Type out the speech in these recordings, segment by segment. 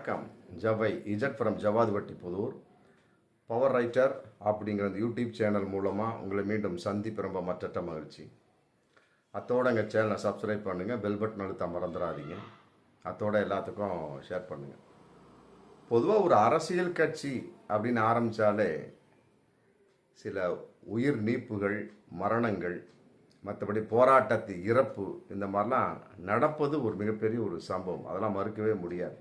வணக்கம். ஜவை இஜட் ஃப்ரம் ஜவாதுவட்டி புதூர். பவர் ரைட்டர் அப்படிங்கிற அந்த யூடியூப் சேனல் மூலமாக உங்களை மீண்டும் சந்திப்பு ரொம்ப மற்றற்ற மகிழ்ச்சி. அத்தோடு எங்கள் சேனலை சப்ஸ்கிரைப் பண்ணுங்கள், பெல் பட்டன் அழுத்த மறந்துடாதீங்க. அத்தோடு எல்லாத்துக்கும் ஷேர் பண்ணுங்கள். பொதுவாக ஒரு அரசியல் கட்சி அப்படின்னு ஆரம்பித்தாலே சில உயிர் நீப்புகள், மரணங்கள், மற்றபடி போராட்டத்து இறப்பு, இந்த மாதிரிலாம் நடப்பது ஒரு மிகப்பெரிய ஒரு சம்பவம். அதெல்லாம் மறுக்கவே முடியாது.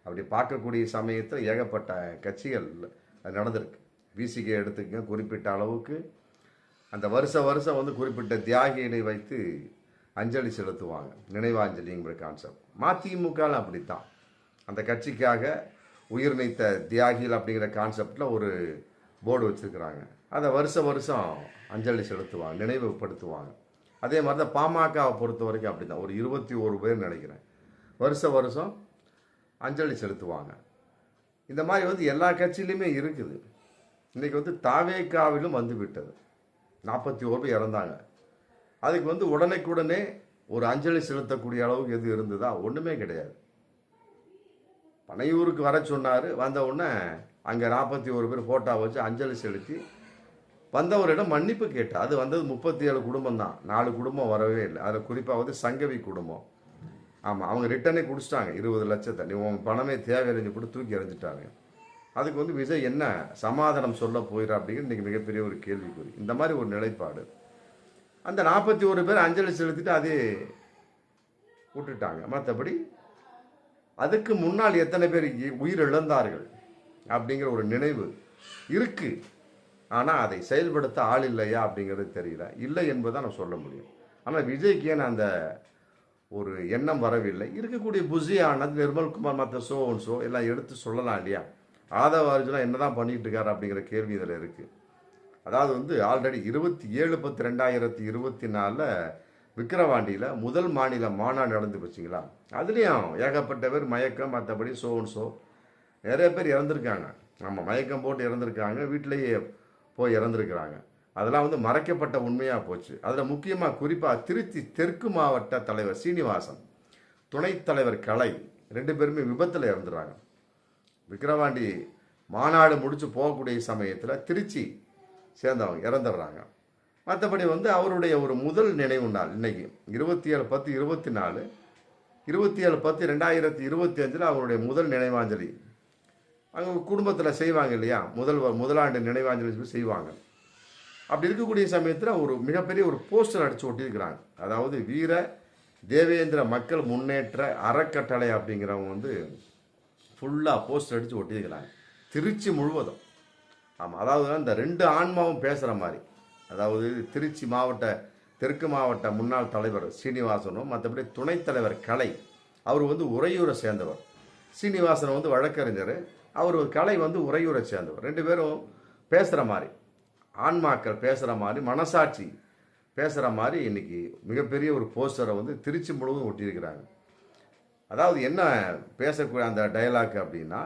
அப்படி பார்க்கக்கூடிய சமயத்தில் ஏகப்பட்ட கட்சிகள் அது நடந்திருக்கு. விசிகே எடுத்துக்க குறிப்பிட்ட அளவுக்கு அந்த வருஷம் வந்து குறிப்பிட்ட தியாகிகளை வைத்து அஞ்சலி செலுத்துவாங்க, நினைவாஞ்சலிங்கிற கான்செப்ட். மதிமுகலாம் அப்படித்தான். அந்த கட்சிக்காக உயிர் நீத்த தியாகிகள் அப்படிங்கிற கான்செப்டில் ஒரு போர்டு வச்சுருக்கிறாங்க. அதை வருஷம் அஞ்சலி செலுத்துவாங்க, நினைவுபடுத்துவாங்க. அதே மாதிரி தான் பாமகவை பொறுத்த வரைக்கும் அப்படி தான். ஒரு 21 பேர் நினைக்கிறேன், வருஷம் அஞ்சலி செலுத்துவாங்க. இந்த மாதிரி வந்து எல்லா கட்சியிலையுமே இருக்குது. இன்றைக்கி வந்து தாவேகாவிலும் வந்து விட்டது. 41 பேர் இறந்தாங்க. அதுக்கு வந்து உடனே ஒரு அஞ்சலி செலுத்தக்கூடிய அளவுக்கு எது இருந்ததா? ஒன்றுமே கிடையாது. பனையூருக்கு வர சொன்னார். வந்த உடனே அங்கே 41 பேர் ஃபோட்டோ வச்சு அஞ்சலி செலுத்தி வந்தவரிடம் மன்னிப்பு கேட்டார். அது வந்தது 37 குடும்பம் தான், 4 குடும்பம் வரவே இல்லை. அதில் குறிப்பாக வந்து சங்கவி குடும்பம். ஆமாம், அவங்க ரிட்டனே குடிச்சிட்டாங்க 20 லட்சத்தை. நீ உங்கள் பணமே தேவையில்லைன்னு கூட தூக்கி எறிஞ்சிட்டாங்க. அதுக்கு வந்து விஜய் என்ன சமாதானம் சொல்ல போயிடா அப்படிங்கிறது இன்றைக்கி மிகப்பெரிய ஒரு கேள்விக்குறி. இந்த மாதிரி ஒரு நிலைப்பாடு. அந்த 41 பேர் அஞ்சலி செலுத்திட்டு அதே விட்டுட்டாங்க. மற்றபடி அதுக்கு முன்னால் எத்தனை பேர் உயிர் இழந்தார்கள் அப்படிங்கிற ஒரு நினைவு இருக்கு. ஆனால் அதை செயல்படுத்த ஆள் இல்லையா அப்படிங்கிறது தெரியல. இல்லை என்பதுதான் நான் சொல்ல முடியும். ஆனால் விஜய்க்கு ஏன் அந்த ஒரு எண்ணம் வரவில்லை? இருக்கக்கூடிய புசியானது நிர்மல்குமார் மற்ற ஷோ எல்லாம் எடுத்து சொல்லலாம் இல்லையா? ஆதவ அர்ஜுனா என்ன தான் பண்ணிட்டு இருக்காரு அப்படிங்கிற கேள்வி இதில் இருக்குது. அதாவது வந்து ஆல்ரெடி 27/10/2024 விக்கிரவாண்டியில் முதல் மாநில மாநாடு நடந்து போச்சுங்களா? அதுலேயும் ஏகப்பட்ட பேர் மயக்கம், மற்றபடி ஷோ நிறைய பேர் இறந்துருக்காங்க. ஆமாம், மயக்கம் போட்டு இறந்துருக்காங்க, வீட்டிலேயே போய் இறந்துருக்கிறாங்க. அதெல்லாம் வந்து மறைக்கப்பட்ட உண்மையாக போச்சு. அதில் முக்கியமாக குறிப்பாக திருச்சி தெற்கு மாவட்ட தலைவர் சீனிவாசன், துணைத் தலைவர் கலை, 2 பேருமே விபத்தில் இறந்துடுறாங்க. விக்கிரவாண்டி மாநாடு முடிச்சு போகக்கூடிய சமயத்தில் திருச்சி சேர்ந்தவங்க இறந்துடுறாங்க. மற்றபடி வந்து அவருடைய ஒரு முதல் நினைவு நாள் இன்னைக்கு 27/10/24, 27/10/2025 அவருடைய முதல் நினைவாஞ்சலி அவங்க குடும்பத்தில் செய்வாங்க இல்லையா? முதலாண்டு நினைவாஞ்சலி செய்வாங்க. அப்படி இருக்கக்கூடிய சமயத்தில் ஒரு மிகப்பெரிய ஒரு போஸ்டர் அடித்து ஒட்டியிருக்கிறாங்க. அதாவது வீர தேவேந்திர மக்கள் முன்னேற்ற அறக்கட்டளை அப்படிங்கிறவங்க வந்து ஃபுல்லாக போஸ்டர் அடித்து ஒட்டியிருக்கிறாங்க திருச்சி முழுவதும். ஆமாம், அதாவது அந்த 2 ஆன்மாவும் பேசுகிற மாதிரி. அதாவது திருச்சி மாவட்ட தெற்கு மாவட்ட முன்னாள் தலைவர் சீனிவாசனும், மற்றபடி துணைத் தலைவர் கலை, அவர் வந்து உறையூரை சேர்ந்தவர். சீனிவாசன் வந்து வழக்கறிஞர், அவர் கலை வந்து உறையூரை சேர்ந்தவர். 2 பேரும் பேசுகிற மாதிரி, ஆன்மாக்கள் பேசுகிற மாதிரி, மனசாட்சி பேசுகிற மாதிரி இன்னைக்கு மிகப்பெரிய ஒரு போஸ்டரை வந்து திருச்சி முழுவதும் ஒட்டியிருக்கிறாங்க. அதாவது என்ன பேசக்கூடிய அந்த டயலாக் அப்படின்னா,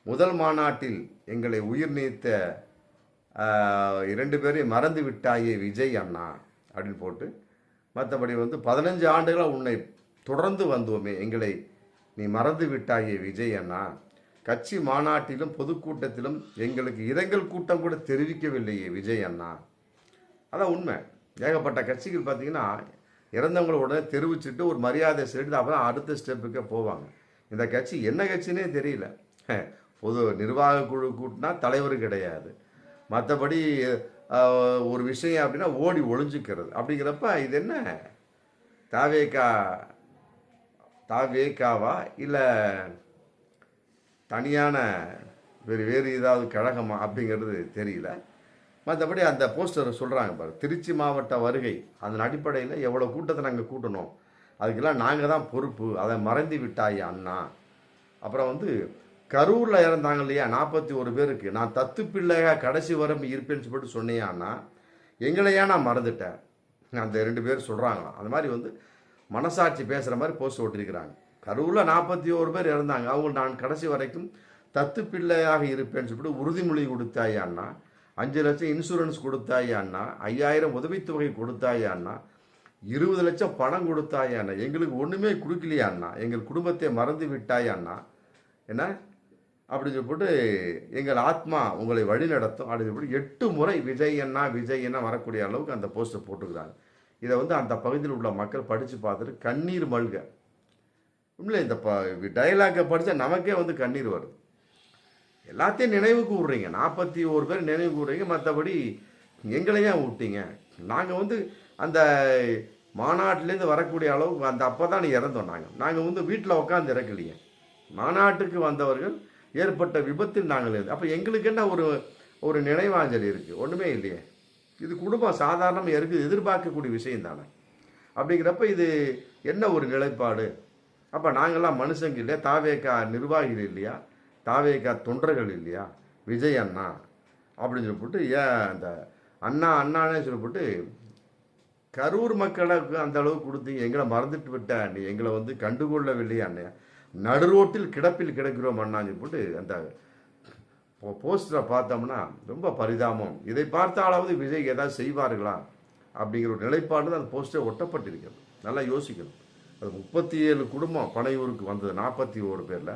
முதல் மாநாட்டில் எங்களை உயிர் நீத்த 2 பேரையும் மறந்து விட்டாயே விஜய் அண்ணா அப்படின்னு போட்டு, மற்றபடி வந்து 15 ஆண்டுகளாக உன்னை தொடர்ந்து வந்தோமே, எங்களை நீ மறந்து விட்டாயே விஜய் அண்ணா, கட்சி மாநாட்டிலும் பொதுக்கூட்டத்திலும் எங்களுக்கு இரங்கல் கூட்டம் கூட தெரிவிக்கவில்லையே விஜய் அண்ணா. அதான் உண்மை. ஏகப்பட்ட கட்சிகள் பார்த்தீங்கன்னா இறந்தவங்கள உடனே தெரிவிச்சுட்டு ஒரு மரியாதை செலுத்தி அப்புறம் அடுத்த ஸ்டெப்புக்கே போவாங்க. இந்த கட்சி என்ன கட்சினே தெரியல. பொது நிர்வாக குழு கூட்டினா தலைவர் கிடையாது, மற்றபடி ஒரு விஷயம் அப்படின்னா ஓடி ஒளிஞ்சிக்கிறது. அப்படிங்கிறப்ப இது என்ன தாவேகாவா இல்லை தனியான வேறு ஏதாவது கழகமா அப்படிங்கிறது தெரியல. மற்றபடி அந்த போஸ்டர் சொல்கிறாங்க பாரு, திருச்சி மாவட்ட வருகை, அதன் அடிப்படையில் எவ்வளோ கூட்டத்தை நாங்கள் கூட்டணும், அதுக்கெல்லாம் நாங்கள் தான் பொறுப்பு, அதை மறந்து விட்டாய் அண்ணா. அப்புறம் வந்து கரூரில் இறந்தாங்க இல்லையா 41 பேருக்கு, நான் தத்து பிள்ளையாக கடைசி வரம் இருப்பேன்னு சொல்லிட்டு சொன்னியா அண்ணா, எங்களையா நான் மறந்துட்டேன், அந்த 2 பேர் சொல்கிறாங்களாம். அந்த மாதிரி வந்து மனசாட்சி பேசுகிற மாதிரி போஸ்டர் ஓட்டிருக்கிறாங்க. கரூரில் 41 பேர் இறந்தாங்க, அவங்க நான் கடைசி வரைக்கும் தத்து பிள்ளையாக இருப்பேன்னு சொல்லிட்டு உறுதிமொழி கொடுத்தாயா அண்ணா, 5 லட்சம் இன்சூரன்ஸ் கொடுத்தாயா அண்ணா, 5000 உதவித்தொகை கொடுத்தாயா அண்ணா, 20 லட்சம் பணம் கொடுத்தாயா அண்ணா, எங்களுக்கு ஒன்றுமே கொடுக்கலையா அண்ணா, எங்கள் குடும்பத்தை மறந்து விட்டாயா அண்ணா, என்ன அப்படின்னு சொல்லிட்டு எங்கள் ஆத்மா உங்களை வழி நடத்தும் அப்படின்னு சொல்லிட்டு 8 முறை விஜய் அண்ணா வரக்கூடிய அளவுக்கு அந்த போஸ்டர் போட்டுக்கிறாங்க. இதை வந்து அந்த பகுதியில் உள்ள மக்கள் படித்து பார்த்துட்டு கண்ணீர் மல்க. இல்லை இந்த டைலாக்கை படித்தா நமக்கே வந்து கண்ணீர் வருது. எல்லாத்தையும் நினைவு கூறுறீங்க, 41 பேர் நினைவு கூறுறீங்க, மற்றபடி எங்களையும் விட்டீங்க. நாங்கள் வந்து அந்த மாநாட்டிலேருந்து வரக்கூடிய அளவுக்கு அந்த அப்போ தான் இறந்தோம். நாங்கள் வந்து வீட்டில் உட்காந்து இறக்கலையே, மாநாட்டுக்கு வந்தவர்கள் ஏற்பட்ட விபத்தில் நாங்கள் அப்போ எங்களுக்கு என்ன ஒரு நினைவாஞ்சலி இருக்குது? ஒன்றுமே இல்லையே. இது குடும்பம் சாதாரணமாக இருக்குது, எதிர்பார்க்கக்கூடிய விஷயம் தானே. அப்படிங்கிறப்ப இது என்ன ஒரு நிலைப்பாடு? அப்போ நாங்கள்லாம் மனுஷங்க இல்லையா? தாவேகா நிர்வாகிகள் இல்லையா? தாவேகா தொண்டர்கள் இல்லையா? விஜய் அண்ணா அப்படின்னு சொல்லிவிட்டு ஏன் அந்த அண்ணானே சொல்லிவிட்டு கரூர் மக்களுக்கு அந்த அளவுக்கு கொடுத்தீங்க, எங்களை மறந்துட்டு விட்ட நீ, எங்களை வந்து கண்டுகொள்ளவில்லையா அண்ணே, நடுரோட்டில் கிடப்பில் கிடக்கிறோம் அண்ணான்னு சொல்லிட்டு அந்த போஸ்டரை பார்த்தோம்னா ரொம்ப பரிதாபம். இதை பார்த்தாலாவது விஜய் ஏதாவது செய்வார்களா அப்படிங்கிற ஒரு நிலைப்பாடு தான் அந்த போஸ்டர் ஒட்டப்பட்டிருக்கிறது. நல்லா யோசிக்கணும். அது 37 குடும்பம் பனையூருக்கு வந்தது, 41 பேரில்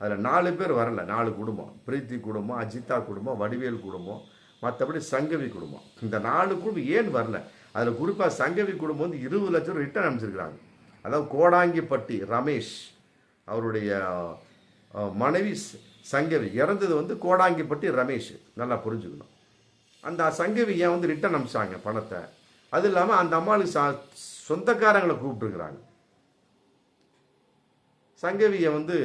அதில் 4 பேர் வரல. 4 குடும்பம், பிரீத்தி குடும்பம், அஜிதா குடும்பம், வடிவேல் குடும்பம், மற்றபடி சங்கவி குடும்பம். இந்த 4 குடும்பம் ஏன் வரல? அதில் குறிப்பாக சங்கவி குடும்பம் வந்து 20 லட்சம் ரிட்டர்ன் அனுப்பிச்சிருக்கிறாங்க. அதாவது கோடாங்கிப்பட்டி ரமேஷ் அவருடைய மனைவி சங்கவி இறந்தது வந்து கோடாங்கிப்பட்டி ரமேஷ், நல்லா புரிஞ்சுக்கணும். அந்த சங்கவி ஏன் வந்து ரிட்டர்ன் அனுப்பிச்சாங்க பணத்தை? அது இல்லாமல் அந்த அம்மாளுக்கு சொந்தக்காரங்களை கூப்பிட்டுருக்குறாங்க. சங்கவியை வந்து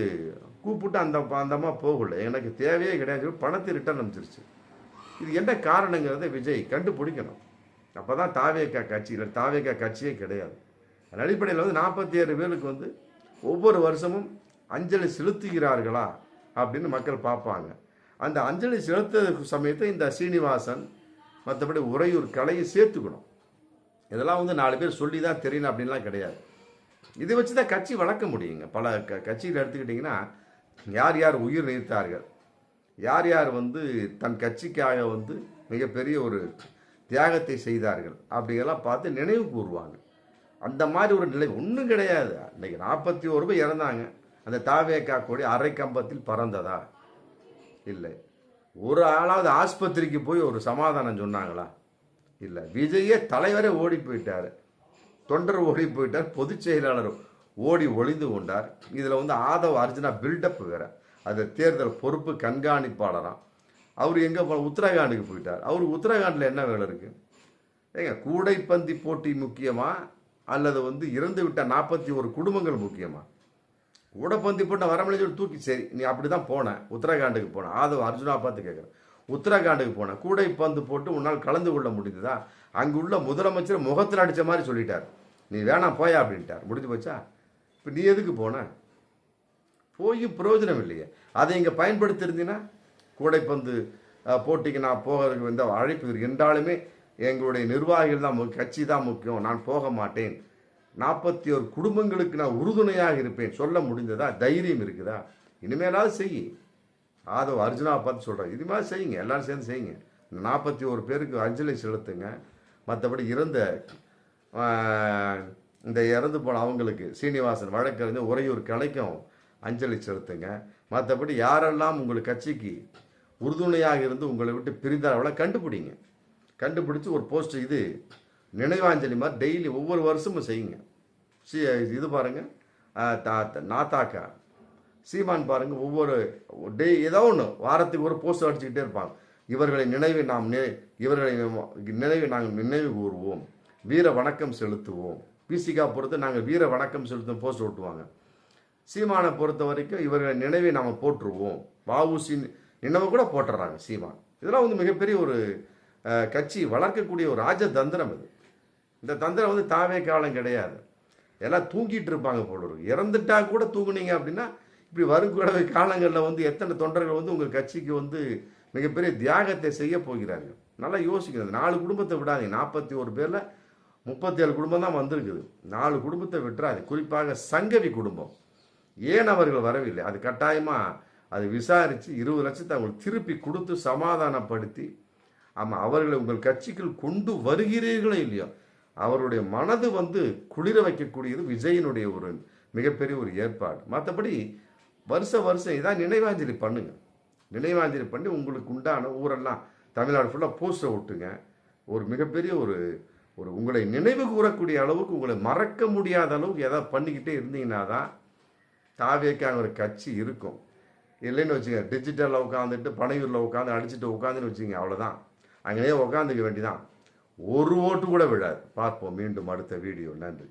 கூப்பிட்டு அந்த அம்மா போகல, எனக்கு தேவையே கிடையாது, பணத்தை ரிட்டர்ன் அனுப்பிச்சிருச்சு. இது என்ன காரணங்கிறத விஜய் கண்டுபிடிக்கணும். அப்போ தான் தாவேகா கட்சியில் தாவேகா கட்சியே கிடையாது. அதன் அடிப்படையில் வந்து 47 பேருக்கு வந்து ஒவ்வொரு வருஷமும் அஞ்சலி செலுத்துகிறார்களா அப்படின்னு மக்கள் பார்ப்பாங்க. அந்த அஞ்சலி செலுத்த சமயத்தை இந்த சீனிவாசன் மற்றபடி உறையூர் கலையை சேர்த்துக்கணும். இதெல்லாம் வந்து 4 பேர் சொல்லி தான் தெரியணும் அப்படின்லாம் கிடையாது. இதை வச்சு தான் கட்சி வளர்க்க முடியுங்க. பல கட்சியில் எடுத்துக்கிட்டிங்கன்னா யார் யார் உயிர் நீத்தார்கள், யார் யார் வந்து தன் கட்சிக்காக வந்து மிகப்பெரிய ஒரு தியாகத்தை செய்தார்கள் அப்படிங்கெல்லாம் பார்த்து நினைவு கூறுவாங்க. அந்த மாதிரி ஒரு நிலை ஒன்றும் கிடையாது. இன்னைக்கு 41 பேர் இறந்தாங்க. அந்த தாவேகா கொடி அரை கம்பத்தில் பறந்ததா? இல்லை. ஒரு ஆளாவது ஆஸ்பத்திரிக்கு போய் ஒரு சமாதானம் சொன்னாங்களா? இல்லை. விஜயே தலைவரே ஓடி போயிட்டார், தொண்டர் ஓடி போயிட்டார், பொதுச் செயலாளர் ஓடி ஒளிந்து கொண்டார். இதில் வந்து ஆதவ் அர்ஜுனா பில்டப் வேற. அது தேர்தல் பொறுப்பு கண்காணிப்பாளராம். அவர் எங்கே உத்தரகாண்டுக்கு போயிட்டார். அவருக்கு உத்தரகாண்டில் என்ன வேலை இருக்குது? ஏங்க, கூடைப்பந்தி போட்டி முக்கியமா அல்லது வந்து இறந்து விட்ட 41 குடும்பங்கள் முக்கியமா? கூடைப்பந்தி போட்ட வரமளி தூக்கி சரி நீ அப்படி தான் போனேன், உத்தரகாண்டுக்கு போனேன். ஆதவ் அர்ஜுனா பார்த்து கேட்குறேன், உத்தரகாண்டுக்கு போனேன், கூடைப்பந்து போட்டு உன்னால் கலந்து கொள்ள முடிந்ததா? அங்குள்ள முதலமைச்சர் முகத்தில் அடித்த மாதிரி சொல்லிட்டார், நீ வேணாம் போயா அப்படின்ட்டார். முடிஞ்சு போச்சா? இப்போ நீ எதுக்கு போன? போய் பிரயோஜனம் இல்லையே. அதை இங்கே பயன்படுத்தியிருந்தீங்கன்னா கூடைப்பந்து போட்டிக்கு நான் போகிறதுக்கு வந்து அழைப்பு என்றாலுமே எங்களுடைய நிர்வாகிகள் தான் கட்சி தான் முக்கியம், நான் போக மாட்டேன், 41 குடும்பங்களுக்கு நான் உறுதுணையாக இருப்பேன் சொல்ல முடிந்ததா? தைரியம் இருக்குதா? இனிமேலாவது செய். ஆதவ் அர்ஜுனா பார்த்து சொல்கிறேன், இது மாதிரி செய்யுங்க, எல்லாரும் சேர்ந்து செய்யுங்க. 41 பேருக்கு அஞ்சலி செலுத்துங்க. மற்றபடி இந்த இறந்து போன அவங்களுக்கு சீனிவாசன் வழக்கறிஞர் உறையூர் கலைக்கும் அஞ்சலி செலுத்துங்க. மற்றபடி யாரெல்லாம் உங்கள் கட்சிக்கு உறுதுணையாக இருந்து உங்களை விட்டு பிரிந்தார்களோ கண்டுபிடிங்க. கண்டுபிடிச்சி ஒரு போஸ்ட் இது நினைவாஞ்சலி மாதிரி டெய்லி ஒவ்வொரு வருஷமும் செய்யுங்க. இது பாருங்கள், நாத்தாக்கா சீமான் பாருங்கள், ஒவ்வொரு ஏதோ ஒன்று வாரத்துக்கு ஒரு போஸ்ட் அடிச்சுக்கிட்டே இருப்பாங்க. இவர்களை நினைவை நாங்கள் நினைவு கூறுவோம், வீர வணக்கம் செலுத்துவோம். பிசிகா பொறுத்து நாங்கள் வீர வணக்கம் செலுத்தும் போஸ்ட் ஓட்டுவாங்க. சீமானை பொறுத்த வரைக்கும் இவர்களை நினைவை நாம் போற்றுவோம், வஉசி நினைவு கூட போட்டுறாங்க சீமான். இதெல்லாம் வந்து மிகப்பெரிய ஒரு கட்சி வளர்க்கக்கூடிய ஒரு ராஜதந்திரம் இது. இந்த தந்திரம் வந்து தாவே காலம் கிடையாது. எல்லாம் தூங்கிட்டு இருப்பாங்க போல இருக்கு. இறந்துட்டா கூட தூங்குனீங்க அப்படின்னா இப்படி வருங்கூடவே காலங்களில் வந்து எத்தனை தொண்டர்கள் வந்து உங்கள் கட்சிக்கு வந்து மிகப்பெரிய தியாகத்தை செய்ய போகிறார்கள். நல்லா யோசிக்கிறது. 4 குடும்பத்தை விடாதீங்க. 41 பேரில் 37 குடும்பம் தான் வந்திருக்குது. 4 குடும்பத்தை விட்டுறாது. குறிப்பாக சங்கவி குடும்பம் ஏன் அவர்கள் வரவில்லை? அது கட்டாயமாக அது விசாரித்து 20 லட்சத்தை அவங்களுக்கு திருப்பி கொடுத்து சமாதானப்படுத்தி, ஆமாம் அவர்களை உங்கள் கட்சிக்குள் கொண்டு வருகிறீர்களோ இல்லையோ அவருடைய மனது வந்து குளிர வைக்கக்கூடியது விஜயினுடைய ஒரு மிகப்பெரிய ஒரு ஏற்பாடு. மற்றபடி வருஷம் இதான் நினைவாஞ்சலி பண்ணுங்க. நினைவாஞ்சலி பண்ணி உங்களுக்கு உண்டான ஊரெல்லாம் தமிழ்நாடு ஃபுல்லாக போஸ்டர் விட்டுங்க. ஒரு மிகப்பெரிய ஒரு ஒரு உங்களை நினைவு கூறக்கூடிய அளவுக்கு, உங்களை மறக்க முடியாத அளவுக்கு எதாவது பண்ணிக்கிட்டே இருந்தீங்கன்னா தான் தாவேக்கான ஒரு கட்சி இருக்கும். இல்லைன்னு வச்சுங்க, டிஜிட்டலில் உட்காந்துட்டு பனையூரில் உட்காந்து அடிச்சுட்டு உட்காந்துன்னு வச்சுங்க, அவ்வளோதான். அங்கேயே உட்காந்துக்க வேண்டிதான். ஒரு ஓட்டு கூட விழாது. பார்ப்போம் மீண்டும் அடுத்த வீடியோ. நன்றி.